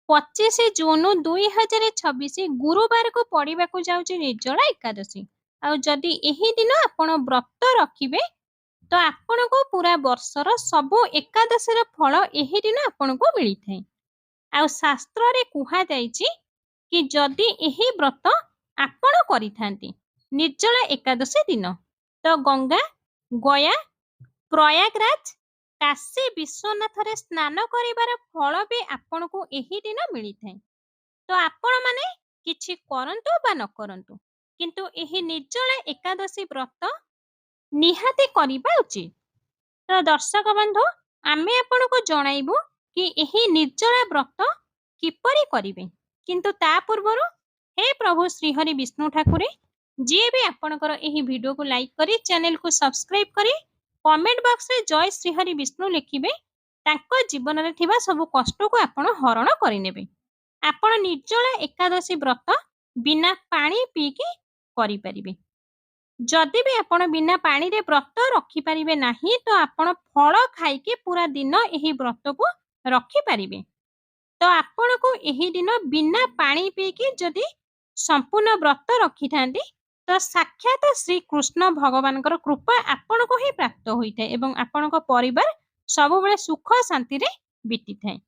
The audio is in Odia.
25 ଜୁନ 2026 ଗୁରୁବାର को ପଡ଼ିବାକୁ ଯାଉଛି ନିର୍ଜଳା ଏକାଦଶୀ। ଆଉ ଯଦି ଏହି ଦିନ ଆପଣ ବ୍ରତ ରଖିବେ ତ ଆପଣଙ୍କୁ ପୁରା ବର୍ଷର ସବୁ ଏକାଦଶୀର ଫଳ ଏହି ଦିନ ଆପଣଙ୍କୁ ମିଳିଥାଏ। ଆଉ ଶାସ୍ତ୍ରରେ କୁହାଯାଇଛି କି ଯଦି ଏହି ବ୍ରତ ଆପଣ କରିଥାନ୍ତି ନିର୍ଜଳା ଏକାଦଶୀ ଦିନ ତ ଗଙ୍ଗା, ଗୟା, ପ୍ରୟାଗରାଜ, କାଶୀ ବିଶ୍ୱନାଥରେ ସ୍ନାନ କରିବାର ଫଳ ବି ଆପଣଙ୍କୁ ଏହି ଦିନ ମିଳିଥାଏ। ତ ଆପଣମାନେ କିଛି କରନ୍ତୁ ବା ନ କରନ୍ତୁ କିନ୍ତୁ ଏହି ନିର୍ଜଳା ଏକାଦଶୀ ବ୍ରତ ନିହାତି କରିବା ଉଚିତ। ତ ଦର୍ଶକ ବନ୍ଧୁ ଆମେ ଆପଣଙ୍କୁ ଜଣାଇବୁ କି ଏହି ନିର୍ଜଳା ବ୍ରତ କିପରି କରିବେ। କିନ୍ତୁ ତା ପୂର୍ବରୁ हे प्रभु श्रीहरि विष्णु ठाकुरे जी भी आपणकर ଏହି ଭିଡିଓକୁ ଲାଇକ୍ କରି ଚ୍ୟାନେଲକୁ ସବସ୍କ୍ରାଇବ କରି କମେଣ୍ଟ ବକ୍ସରେ ଜୟ ଶ୍ରୀହରି ବିଷ୍ଣୁ ଲେଖିବେ। ତାଙ୍କ ଜୀବନରେ ଥିବା ସବୁ କଷ୍ଟକୁ ଆପଣ ହରଣ କରିନେବେ। ଆପଣ ନିର୍ଜଳା ଏକାଦଶୀ ବ୍ରତ ବିନା ପାଣି ପିଇକି କରିପାରିବେ। ଯଦି ବି ଆପଣ ବିନା ପାଣିରେ ବ୍ରତ ରଖିପାରିବେ ନାହିଁ ତ ଆପଣ ଫଳ ଖାଇକି ପୁରା ଦିନ ଏହି ବ୍ରତକୁ ରଖିପାରିବେ। ତ ଆପଣଙ୍କୁ ଏହି ଦିନ ବିନା ପାଣି ପିଇକି ଯଦି ସମ୍ପୂର୍ଣ୍ଣ ବ୍ରତ ରଖିଥାନ୍ତି ତ ସାକ୍ଷାତ ଶ୍ରୀକୃଷ୍ଣ ଭଗବାନଙ୍କର କୃପା ଆପଣଙ୍କୁ ହିଁ ପ୍ରାପ୍ତ ହୋଇଥାଏ ଏବଂ ଆପଣଙ୍କ ପରିବାର ସବୁବେଳେ ସୁଖ ଶାନ୍ତିରେ ବିତିଥାଏ।